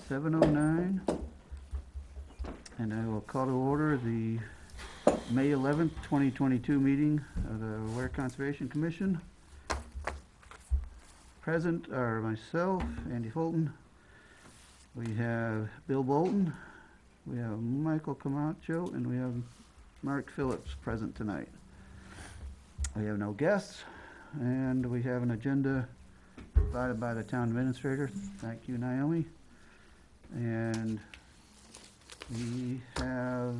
7:09, and I will call to order the May 11th, 2022 meeting of the Ware Conservation Commission. Present are myself, Andy Fulton. We have Bill Bolton, we have Michael Camacho, and we have Mark Phillips present tonight. We have no guests, and we have an agenda provided by the town administrator. Thank you, Naomi. And we have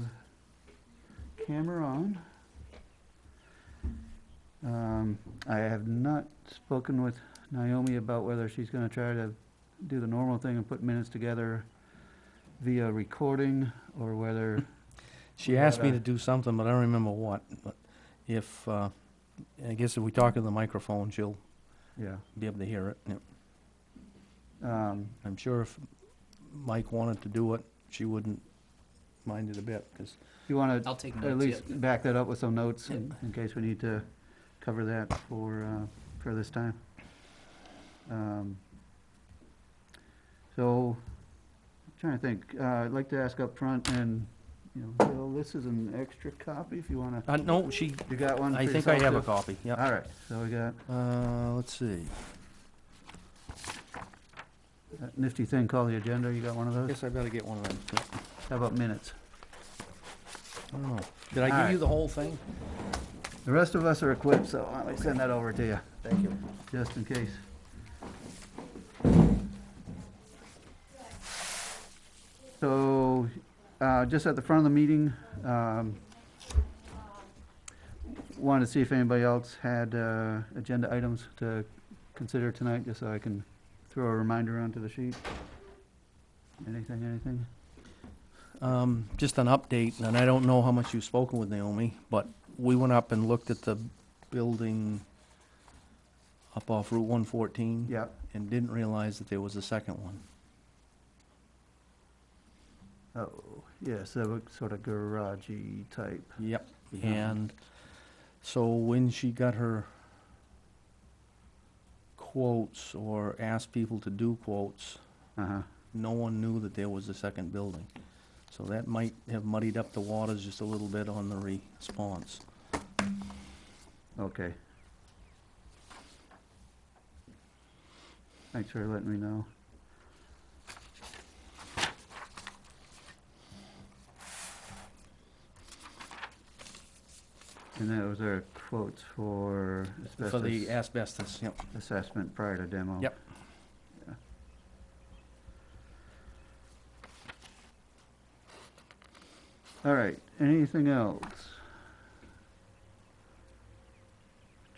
camera on. I have not spoken with Naomi about whether she's going to try to do the normal thing and put minutes together via recording, or whether She asked me to do something, but I don't remember what. But if, I guess if we talk in the microphone, she'll be able to hear it. Yep. I'm sure if Mike wanted to do it, she wouldn't mind it a bit, because you want I'll to take notes. at least back that up with some notes Yep. in case we need to cover that for this time. So, I'm trying to think. I'd like to ask up front, and Bill, this is an extra copy if you want to. no, You got one? I for think I yourself, have a too? copy, yep. All right, so we got Let's see. that nifty thing called the agenda. You got one of I those? guess I better get one of them. Yep. How about minutes? I don't know. Did I All give right. you the whole thing? The rest of us are equipped, so let me send that over to you, Thank you. just in case. So, just at the front of the meeting, wanted to see if anybody else had agenda items to consider tonight, just so I can throw a reminder onto the sheet. Anything? Just an update, and I don't know how much you've spoken with Naomi, but we went up and looked at the building up off Route 114. Yeah. And didn't realize that there was a second one. Oh, yes, that was sort of garagey type. Yep. Yeah. And so when she got her quotes or asked people to do quotes, Uh-huh. no one knew that there was a second building. So that might have muddied up the waters just a little bit on the response. Okay. Thanks for letting me know. And those are quotes for For the asbestos asbestos, yep. assessment prior to demo. Yep. Yeah. All right, anything else?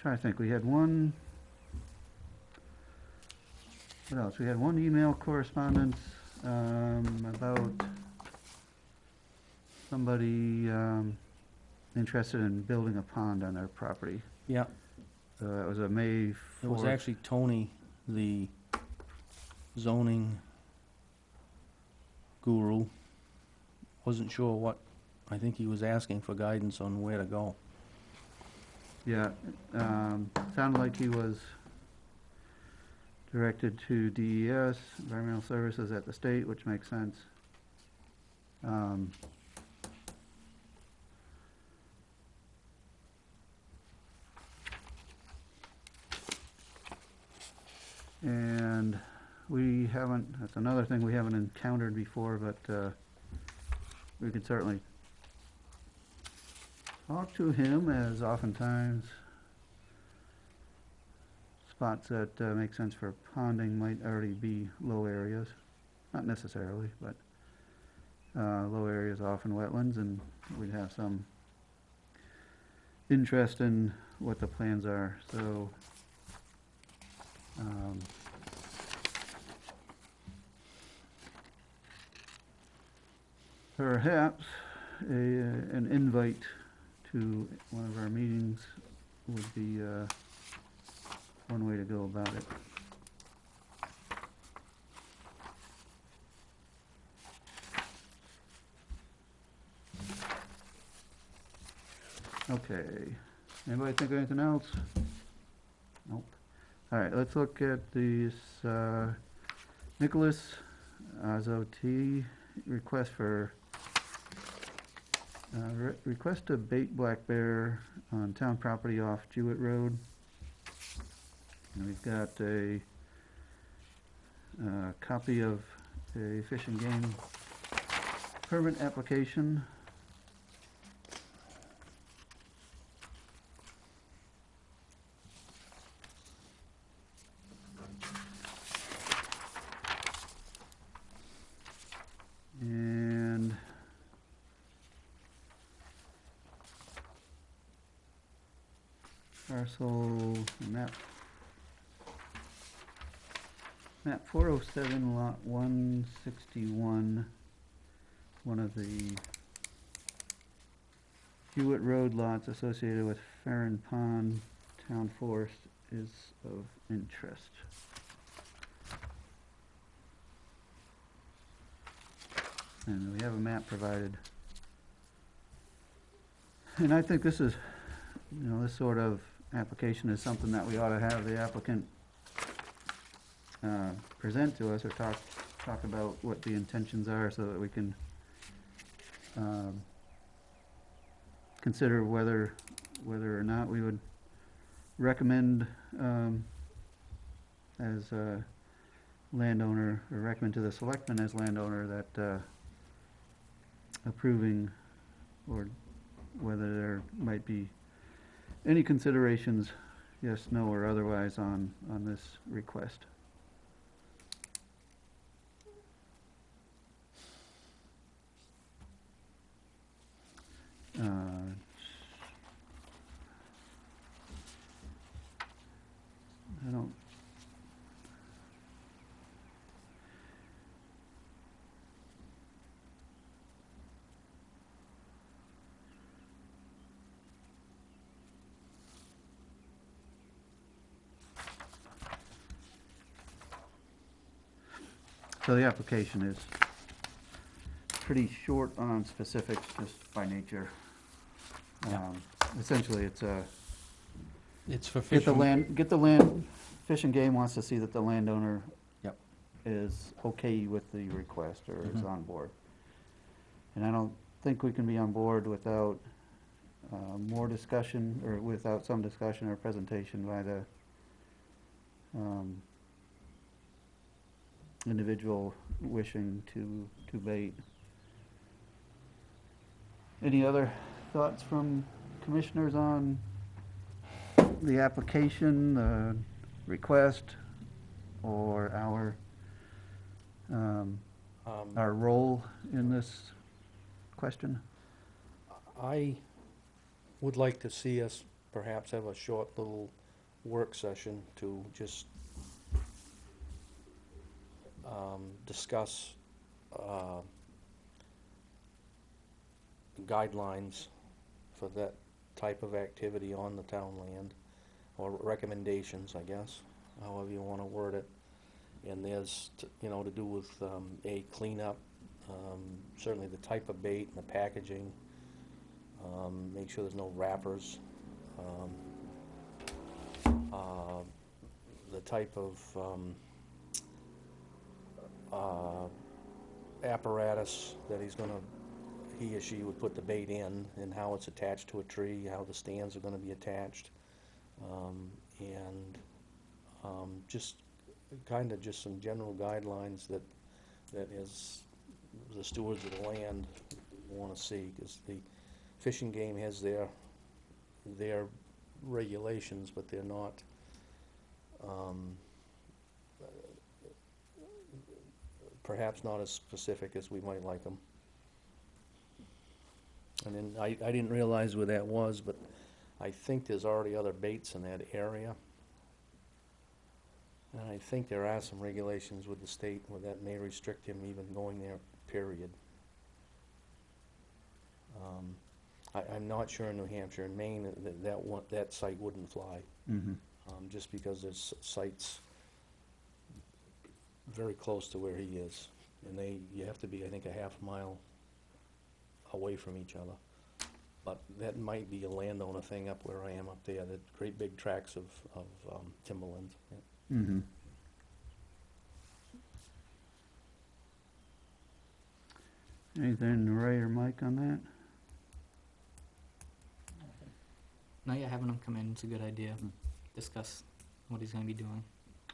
Trying to think, we had one, what else? We had one email correspondence about somebody interested in building a pond on their property. Yeah, That was a May 4th. it was actually Tony, the zoning guru. Wasn't sure what, I think he was asking for guidance on where to go. Yeah, sounded like he was directed to DES, Environmental Services at the state, which makes sense. And we haven't, that's another thing we haven't encountered before, but we could certainly talk to him, as oftentimes spots that make sense for ponding might already be low areas. Not necessarily, but low areas are often wetlands, and we'd have some interest in what the plans are. So perhaps an invite to one of our meetings would be one way to go about it. Okay. Anybody think of anything else? Nope. All right, let's look at these Nicholas Ozot, request for, request to bait black bear on town property off Jewett Road. And we've got a copy of a Fish and Game permit application. And parcel map 407, lot 161, one of the Hewitt Road lots associated with Farron Pond Town Forest is of interest. And we have a map provided. And I think this is, this sort of application is something that we ought to have the applicant present to us or talk about what the intentions are so that we can consider whether or not we would recommend as a landowner, or recommend to the selectmen as landowner that approving, or whether there might be any considerations, yes, no, or otherwise on this request. I don't. So the application is pretty short on specifics, just by nature. Yeah. Essentially, it's a It's for get the fishing. land. Fish and Game wants to see that the landowner Yep. is okay with the request or is Mhm. on board. And I don't think we can be on board without more discussion, or without some discussion or presentation by the individual wishing to bait. Any other thoughts from commissioners on the application, the request, or our role in this question? I would like to see us perhaps have a short little work session to just discuss guidelines for that type of activity on the town land, or recommendations, I guess, however you want to word it. And there's, to do with a cleanup, certainly the type of bait and the packaging, make sure there's no wrappers, the type of apparatus that he or she would put the bait in, and how it's attached to a tree, how the stands are gonna be attached, and just just some general guidelines that as the stewards of the land wanna see, because the Fish and Game has their regulations, but they're not perhaps not as specific as we might like them. And then I didn't realize where that was, but I think there's already other baits in that area. And I think there are some regulations with the state where that may restrict him even going there, period. I'm not sure in New Hampshire. In Maine, that site wouldn't fly, Mm-hmm. just because there's sites very close to where he is. And you have to be, I think, a half mile away from each other. But that might be a landowner thing up where I am up there, that great big tracts of timberland. Yeah. Mm-hmm. Anything Ray or Mike on that? No, yeah, having him come in is a good idea. Discuss what he's gonna be doing.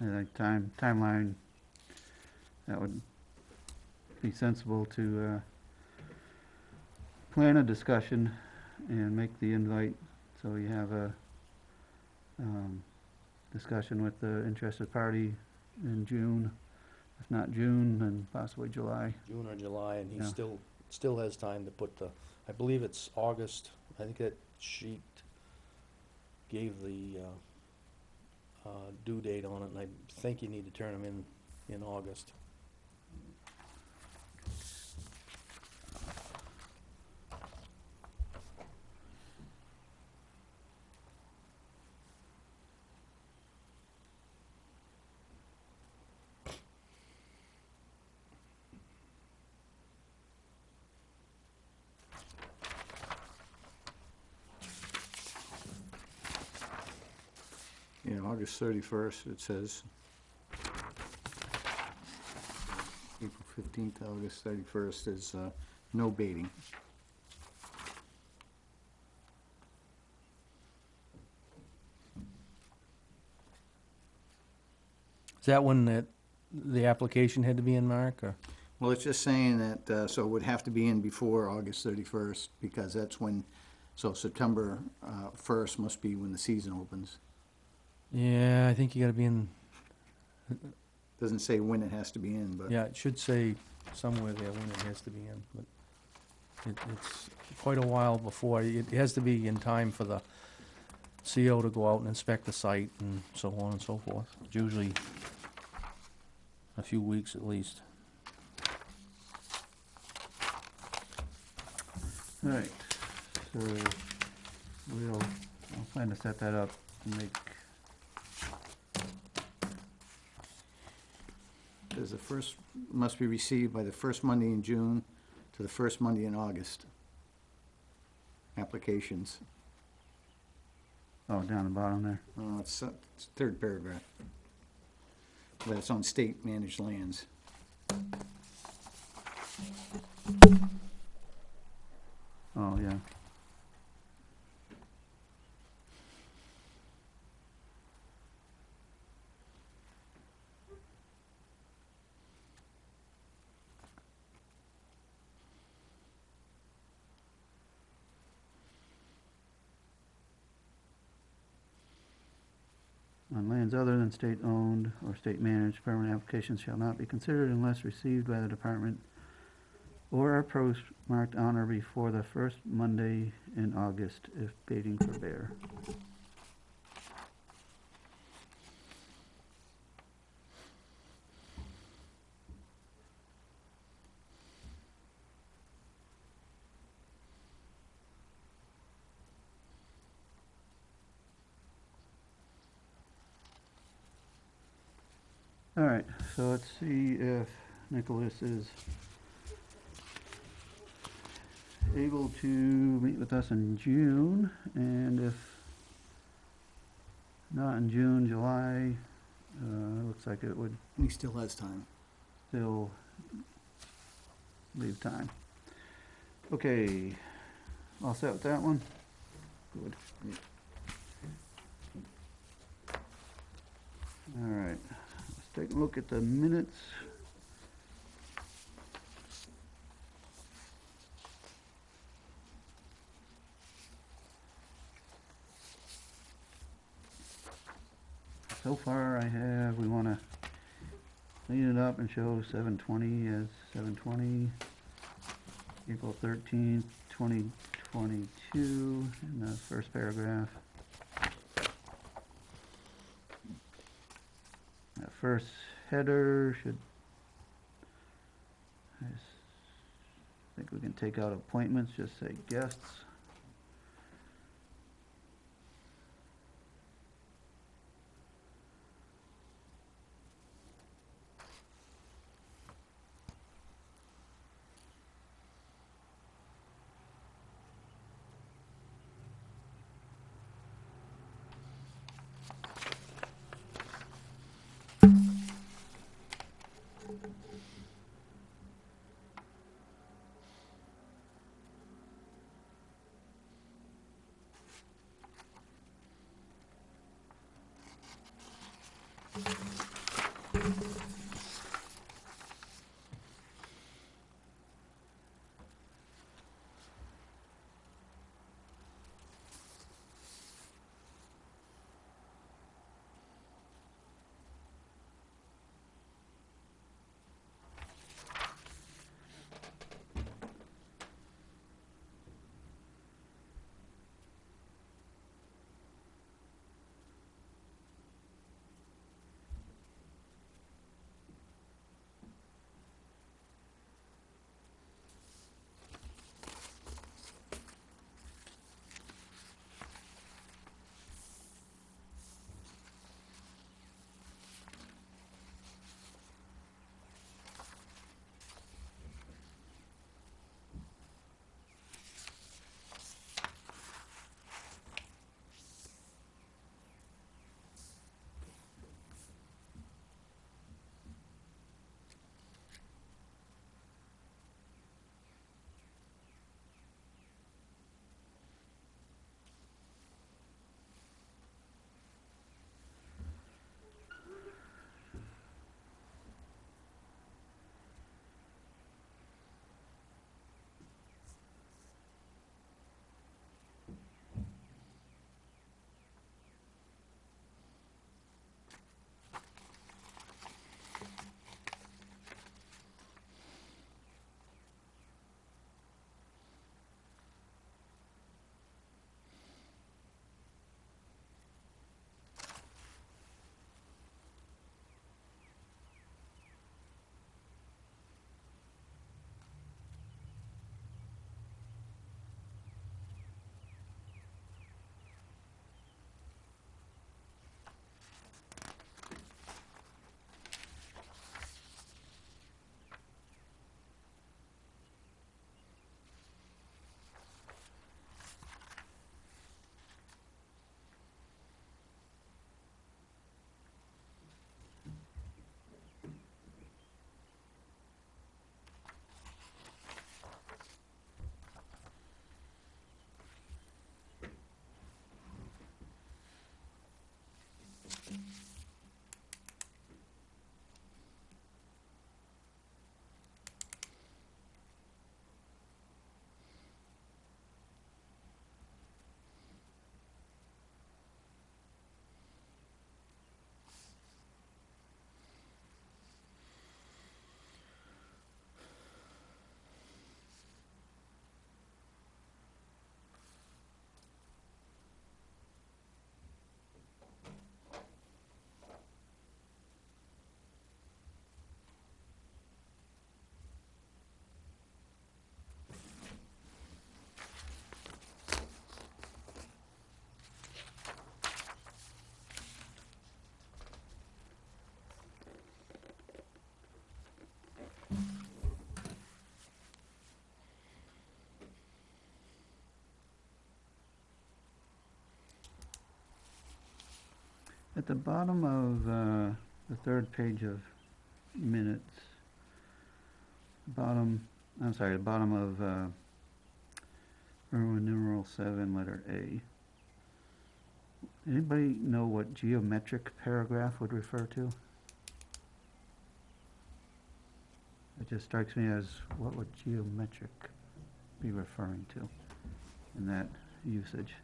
I think timeline, that would be sensible to plan a discussion and make the invite, so you have a discussion with the interested party in June. If not June, then possibly July. June or July, and he Yeah. still has time to put the, I believe it's August, I think that sheet gave the due date on it, and I think you need to turn them in August. Yeah, August 31st, it says. April 15th, August 31st is no baiting. Is that when the application had to be in, Mark, or? Well, it's just saying that, so it would have to be in before August 31st, because that's when, so September 1st must be when the season opens. Yeah, I think you gotta be in, Doesn't say when it has to be in, but. yeah, it should say somewhere there when it has to be in, but it's quite a while before. It has to be in time for the CO to go out and inspect the site and so on and so forth. It's usually a few weeks at least. All right, so I'll plan to set that up and make, Says the first, must be received by the first Monday in June to the first Monday in August. Applications. oh, down the bottom there. It's third paragraph. But it's on state-managed lands. Oh, yeah. On lands other than state-owned or state-managed, permanent applications shall not be considered unless received by the department or are postmarked on or before the first Monday in August if baiting for bear. All right, so let's see if Nicholas is able to meet with us in June, and if not in June, July, looks like it would He still has time. still leave time. Okay, all set with that one? Good. All right, let's take a look at the minutes. So far I have, we wanna clean it up and show 7/20 as 7/20, April 13th, 2022, in the first paragraph. That first header should, I think we can take out appointments, just say guests. At the bottom of the third page of minutes, the bottom of Roman numeral 7, letter A. Anybody know what geometric paragraph would refer to? It just strikes me as, what would geometric be referring to in that usage?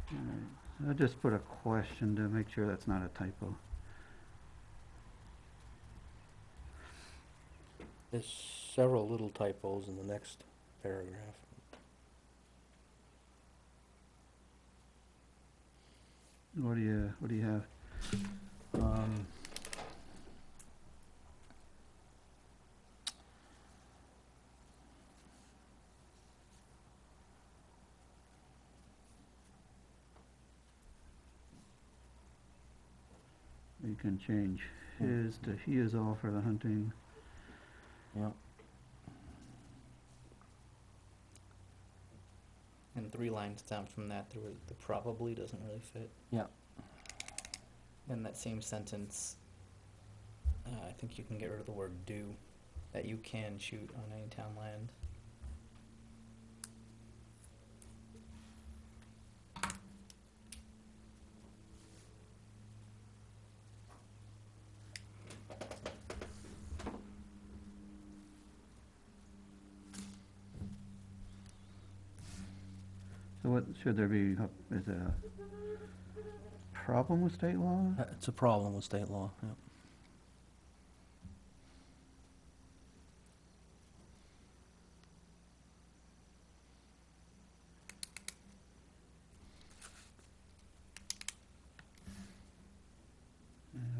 All right, I'll just put a question to make sure that's not a typo. There's several little typos in the next paragraph. What do you have? You can change his to he is all for the hunting. Yeah. And 3 lines down from that, the probably doesn't really fit. Yeah. In that same sentence, I think you can get rid of the word do, that you can shoot on any town land. So what, should there be, is a problem with state law? It's a problem with state law, yeah.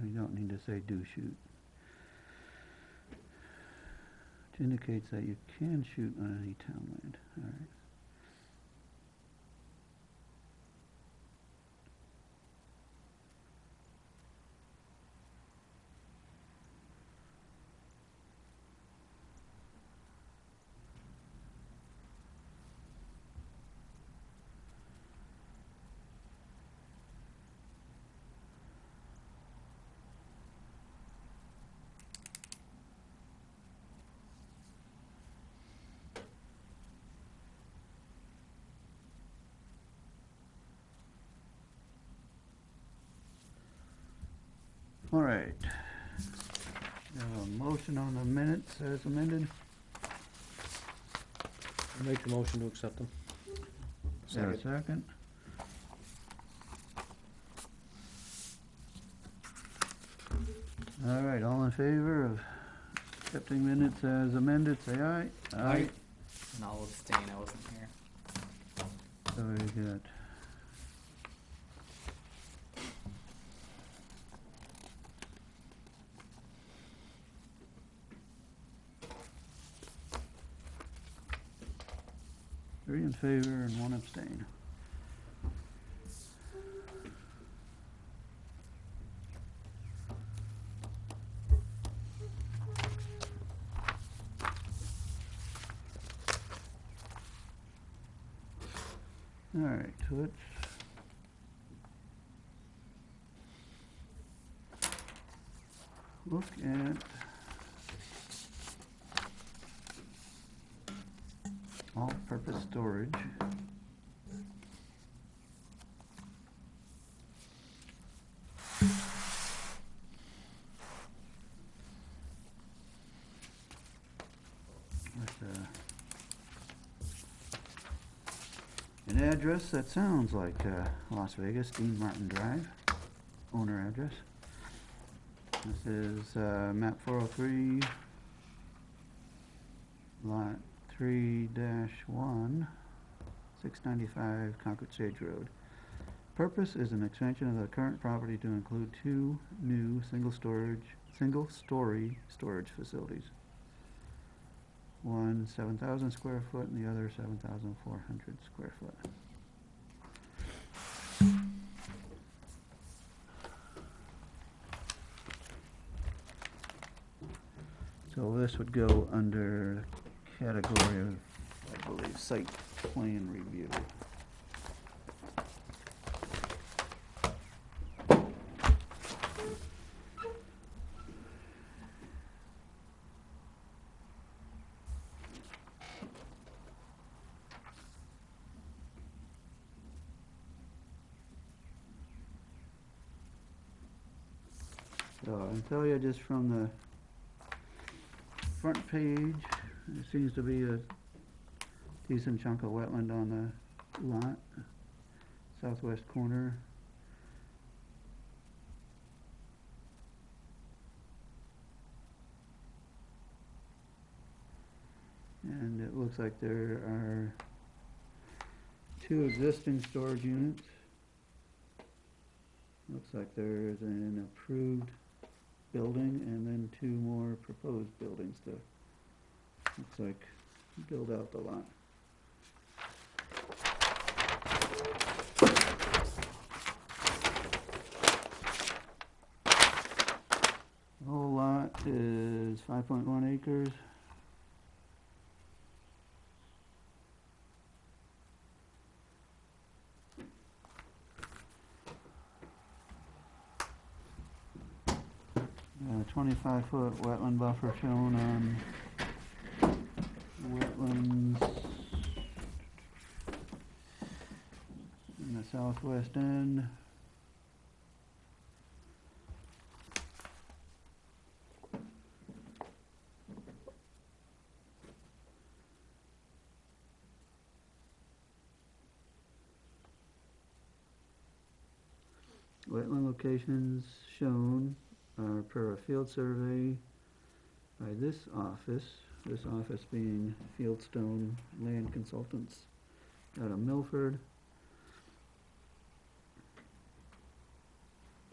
We don't need to say do shoot. Which indicates that you can shoot on any town land, all right. All right. We have a motion on the minutes as amended. Make the motion to accept them. Is there a second? All right, all in favor of accepting minutes as amended, say aye. Aye. And I'll abstain, I wasn't here. So we got three in favor and one abstain. All right, so let's look at all-purpose storage. With an address that sounds like Las Vegas, Dean Martin Drive, owner address. This is map 403, lot 3-1, 695 Concord Stage Road. Purpose is an expansion of the current property to include 2 new single-story storage facilities. One 7,000 square foot and the other 7,400 square foot. So this would go under category of, I believe, site plan review. So I can tell you just from the front page, there seems to be a decent chunk of wetland on the lot, southwest corner. And it looks like there are 2 existing storage units. Looks like there's an approved building and then 2 more proposed buildings to, looks like, build out the lot. The whole lot is 5.1 acres. A 25-foot wetland buffer shown on wetlands in the southwest end. Wetland locations shown are per a field survey by this office being Fieldstone Land Consultants out of Milford.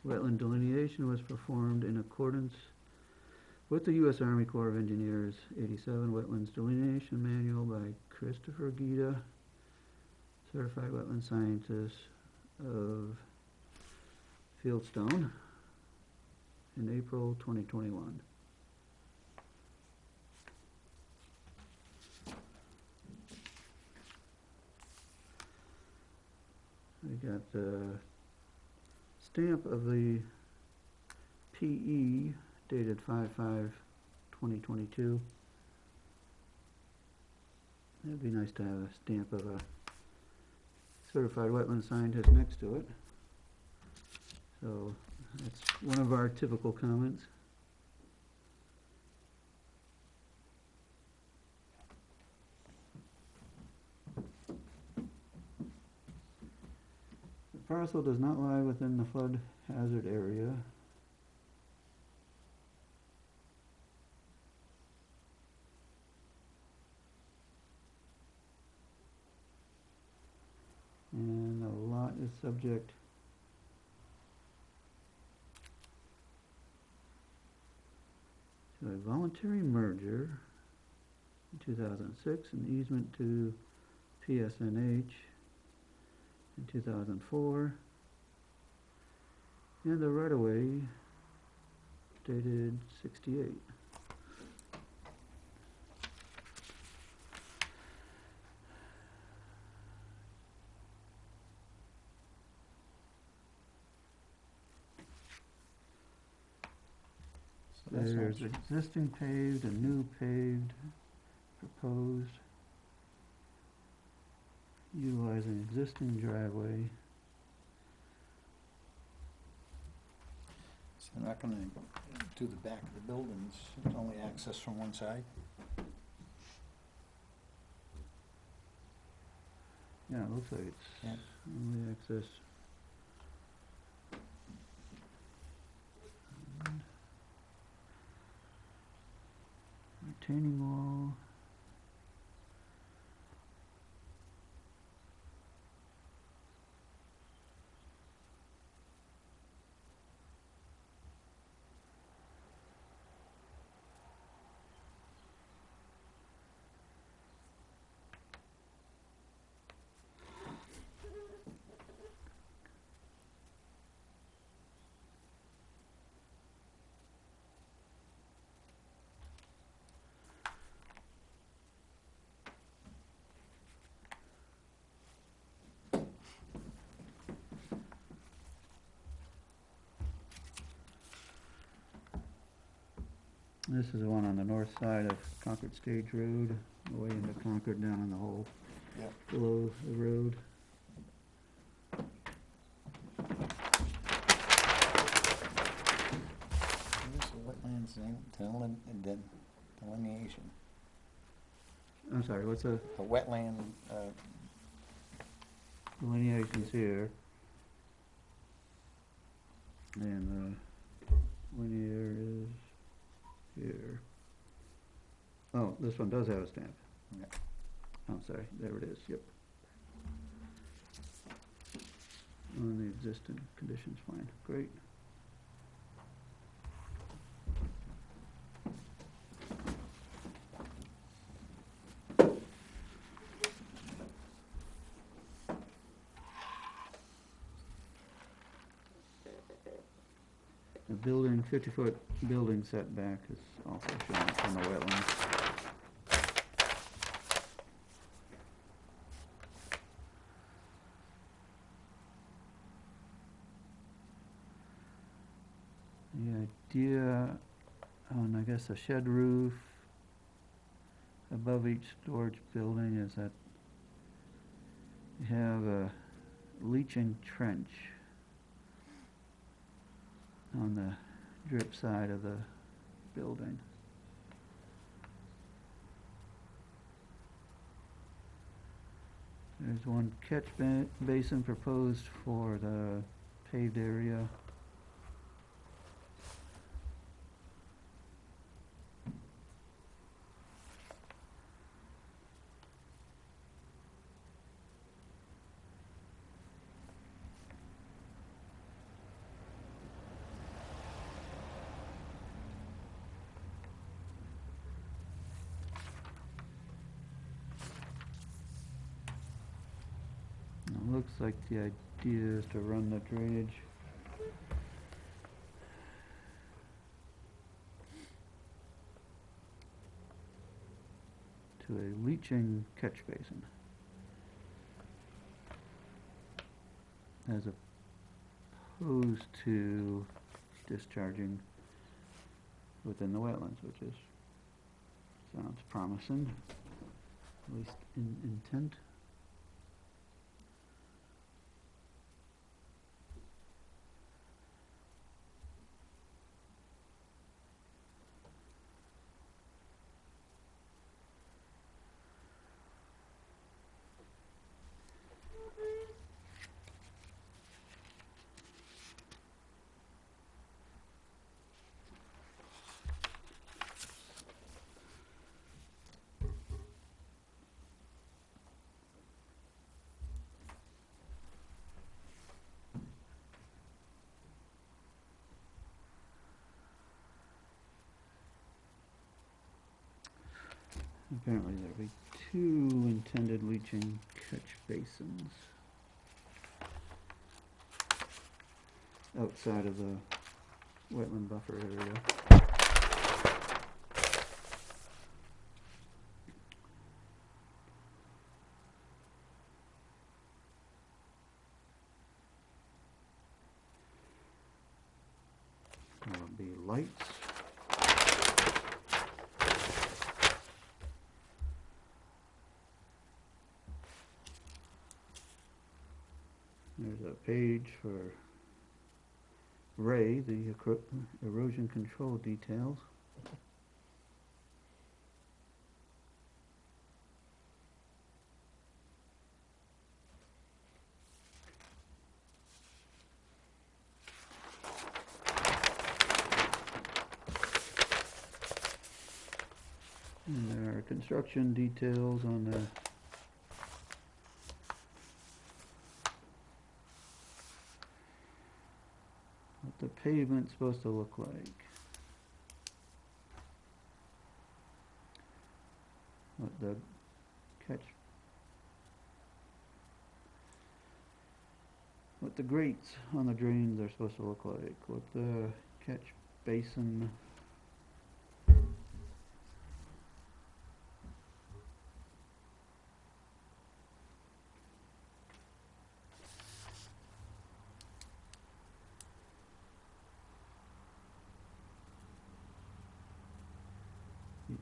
Wetland delineation was performed in accordance with the U.S. Army Corps of Engineers 87 Wetlands Delineation Manual by Christopher Gita, Certified Wetland Scientist of Fieldstone, in April 2021. We got the stamp of the PE dated 5/5/2022. It'd be nice to have a stamp of a certified wetland scientist next to it. So that's one of our typical comments. The parcel does not lie within the flood hazard area. And the lot is subject to a voluntary merger in 2006, an easement to PSNH in 2004, and the right-of-way dated 68. So that's not There's true. existing paved and new paved proposed, utilizing existing driveway. So they're not gonna do the back of the buildings, it's only access from one side? Yeah, it looks like it's Yeah. only access. Retaining wall. This is the one on the north side of Concord Stage Road, away into Concord, down in the hole Yep. below the road. Where's the wetlands delineation? I'm sorry, what's the The wetland, delineations here? And the linear is here. Oh, this one does have a stamp. yeah. I'm sorry, there it is, yep. On the existing conditions, fine, great. The building, 50-foot building setback is also shown from the wetlands. The idea on, I guess, a shed roof above each storage building is that you have a leaching trench on the drip side of the building. There's one catch basin proposed for the paved area. It looks like the idea is to run the drainage to a leaching catch basin, as opposed to discharging within the wetlands, which is, sounds promising, at least in intent. Apparently there'll be two intended leaching catch basins outside of the wetland buffer area. There'll be lights. There's a page for Ray, the erosion control details. And there are construction details on the what the pavement's supposed to look like. What the catch, what the grates on the drains are supposed to look like, what the catch basin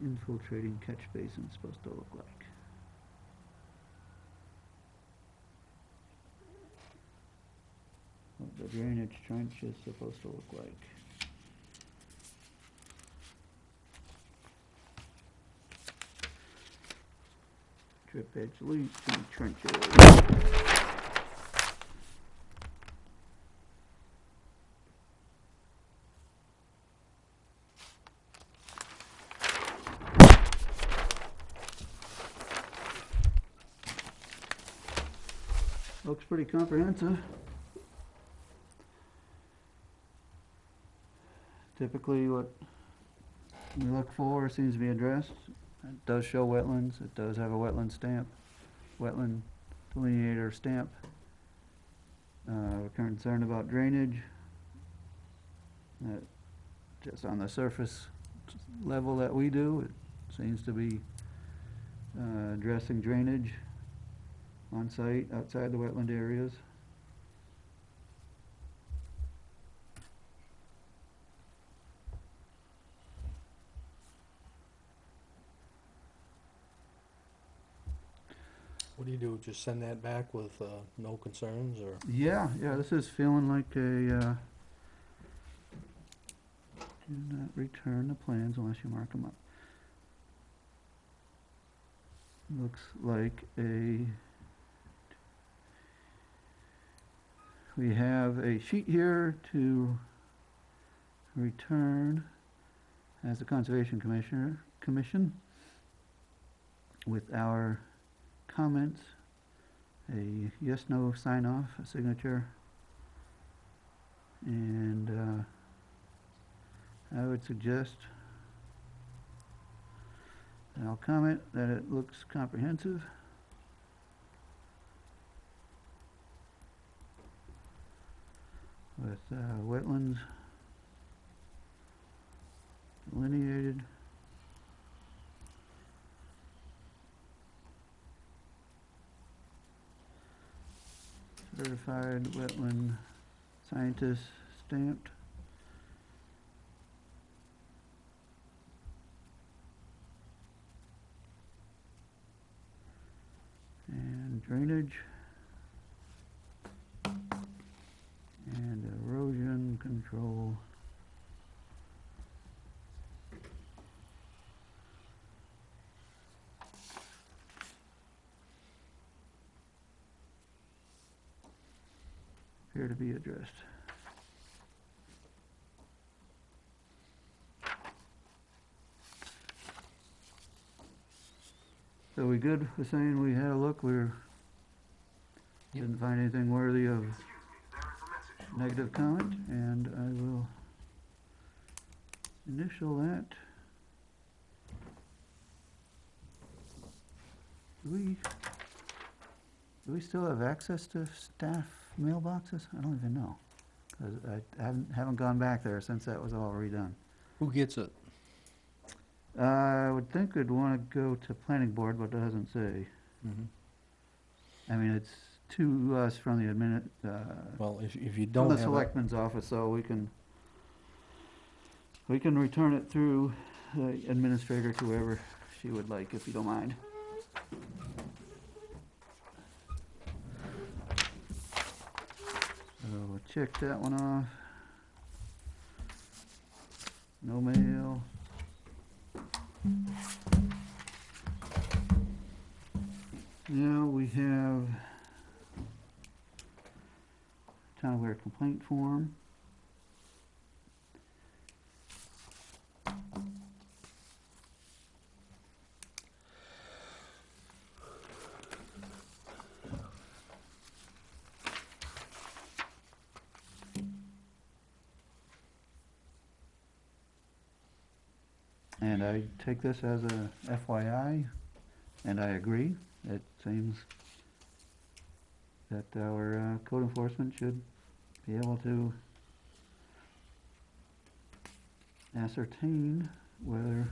infiltrating catch basin supposed to look like? What the drainage trench is supposed to look like? Drip edge leach and trenches. Looks pretty comprehensive. Typically what we look for seems to be addressed. It does show wetlands, it does have a wetland stamp, wetland delineator stamp. We're concerned about drainage. That just on the surface level that we do, it seems to be addressing drainage on site, outside the wetland areas. What do you do, just send that back with, no concerns, or? Yeah, this is feeling like a, do not return the plans unless you mark them up. Looks like we have a sheet here to return as the Conservation Commission with our comments, a yes/no sign-off, a signature, and I would suggest, and I'll comment that it looks comprehensive. With wetlands delineated. Certified wetland scientist stamped. And drainage. And erosion control. Appear to be addressed. So we good with saying we had a look, didn't find anything worthy of negative comment, and I will initial that. Do we still have access to staff mailboxes? I don't even know, because I haven't gone back there since that was all redone. Who gets it? I would think we'd want to go to planning board, but it doesn't say. Mhm. I mean, it's to us from the Well, if you from don't the have it, selectman's office, so we can return it through the administrator to whoever she would like, if you don't mind. So we'll check that one off. No mail. Now we have town aware complaint form. And I take this as a FYI, and I agree. It seems that our code enforcement should be able to ascertain whether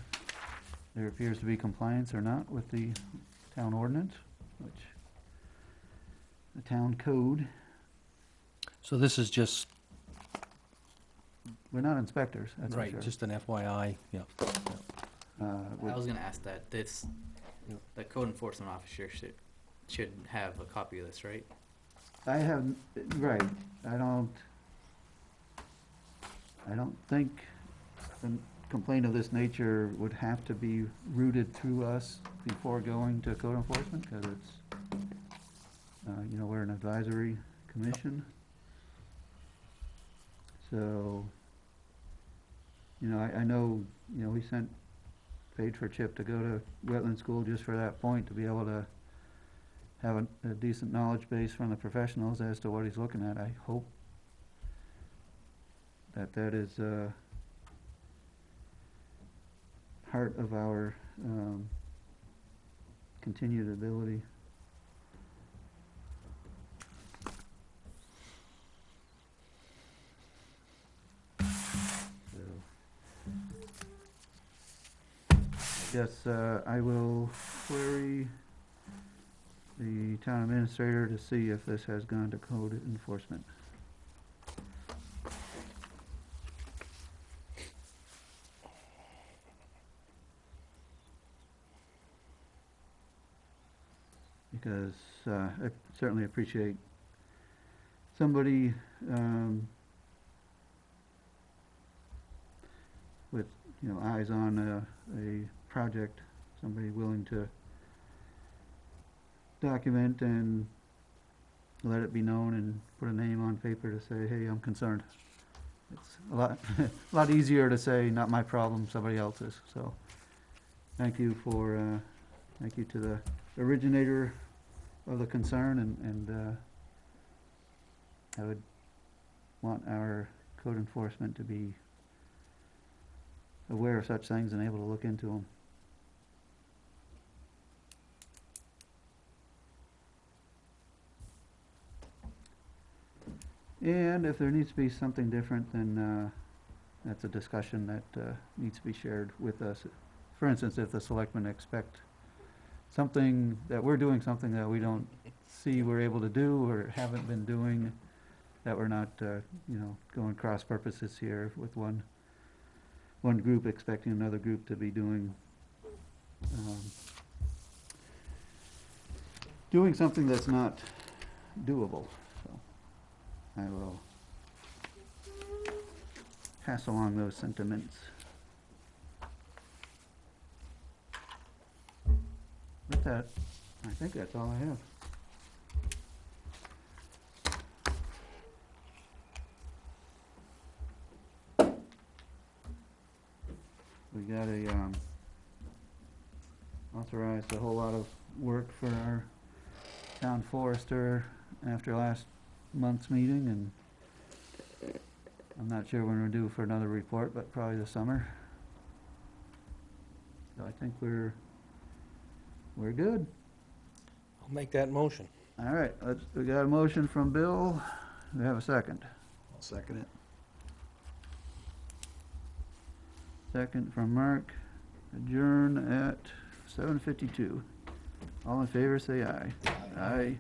there appears to be compliance or not with the town ordinance, which the town code. so this is just, We're not inspectors, that's for right, sure. just an FYI, yeah. I was gonna ask that, Yeah. the code enforcement officer should have a copy of this, right? I have, right, I don't think a complaint of this nature would have to be routed through us before going to code enforcement, because it's, we're an advisory commission. So, I know, we paid for Chip to go to wetland school just for that point, to be able to have a decent knowledge base from the professionals as to what he's looking at. I hope that is, part of our, continued ability. Yes, I will query the town administrator to see if this has gone to code enforcement. Because I certainly appreciate somebody with, eyes on a project, somebody willing to document and let it be known and put a name on paper to say, hey, I'm concerned. It's a lot, a lot easier to say, not my problem, somebody else's. So thank you to the originator of the concern, and I would want our code enforcement to be aware of such things and able to look into them. And if there needs to be something different, then that's a discussion that needs to be shared with us. For instance, if the selectmen expect something, that we're doing something that we don't see we're able to do or haven't been doing, that we're not, going cross purposes here with one group expecting another group to be doing something that's not doable. So I will pass along those sentiments. With that, I think that's all I have. We got authorized a whole lot of work for our town forester after last month's meeting, and I'm not sure when we're due for another report, but probably this summer. So I think we're good. I'll make that motion. All right, we got a motion from Bill. We have a second. I'll second it. Second from Mark. Adjourn at 7:52. All in favor, say aye. Aye.